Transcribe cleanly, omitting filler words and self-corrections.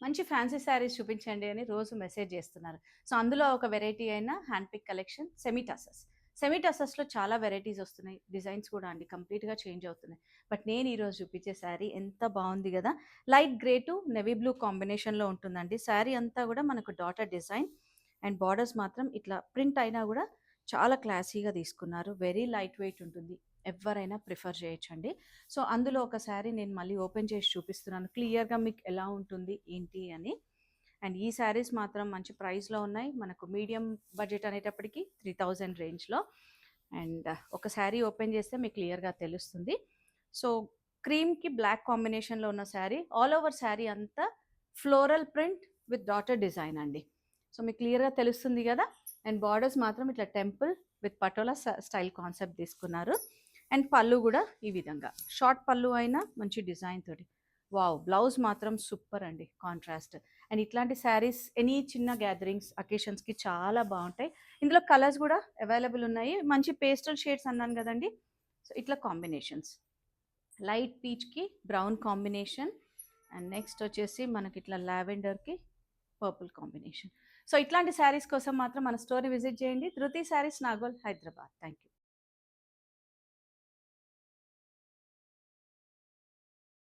మంచి ఫ్యాన్సీ శారీస్ చూపించండి అని రోజు మెసేజ్ చేస్తున్నారు. సో, అందులో ఒక వెరైటీ అయిన hand pick collection semi tussars. Semi టసర్స్‌లో చాలా వెరైటీస్ వస్తున్నాయి. డిజైన్స్ కూడా అండి కంప్లీట్‌గా చేంజ్ అవుతున్నాయి. బట్ నేను ఈరోజు చూపించే శారీ ఎంత బావుంది గదా! Light grey to navy blue కాంబినేషన్‌లో ఉంటుందండి. శారీ అంతా గూడా మనకు డాటర్ డిజైన్ అండ్ బార్డర్స్ మాత్రం ఇట్లా ప్రింట్ అయినా గూడా చాలా క్లాసీగా తీసుకున్నారు. వెరీ లైట్ వెయిట్ ఉంటుంది. ఎవ్వరైనా ప్రిఫర్ చేయొచ్చండి. సో, అందులో ఒక శారీ నేను మళ్ళీ ఓపెన్ చేసి చూపిస్తున్నాను. క్లియర్‌గా మీకు ఎలా ఉంటుంది, ఏంటి అని. అండ్ ఈ శారీస్ మాత్రం మంచి ప్రైస్‌లో ఉన్నాయి. మనకు మీడియం బడ్జెట్ అనేటప్పటికి 3000 రేంజ్‌లో. అండ్ ఒక శారీ ఓపెన్ చేస్తే మీకు క్లియర్‌గా తెలుస్తుంది. సో, క్రీమ్‌కి బ్లాక్ కాంబినేషన్‌లో ఉన్న శారీ. ఆల్ ఓవర్ శారీ అంతా floral print with daughter design అండి. సో, మీకు క్లియర్‌గా తెలుస్తుంది గదా! అండ్ బార్డర్స్ మాత్రం ఇట్లా temple with patola style concept తీసుకున్నారు. అండ్ పళ్ళు గూడా ఈ విధంగా. షార్ట్ పళ్ళు అయినా మంచి డిజైన్ తోటి. వావ్! బ్లౌజ్ మాత్రం సూపర్ అండి కాంట్రాస్ట్. అండ్ ఇట్లాంటి శారీస్ ఎనీ చిన్న గ్యాదరింగ్స్, అకేషన్స్‌కి చాలా బావుంటాయి. ఇందులో కలర్స్ గూడా అవైలబుల్ ఉన్నాయి. మంచి పేస్టల్ షేడ్స్ అన్నాను గదండీ! సో, ఇట్లా కాంబినేషన్స్. లైట్ పీచ్‌కి బ్రౌన్ కాంబినేషన్. అండ్ నెక్స్ట్ వచ్చేసి మనకిట్లా లావెండర్‌కి పర్పుల్ కాంబినేషన్. సో, ఇట్లాంటి శారీస్ కోసం మాత్రం మన స్టోర్‌ని విజిట్ చేయండి. ధృతి శారీస్ నాగోల్, హైదరాబాద్. Thank you.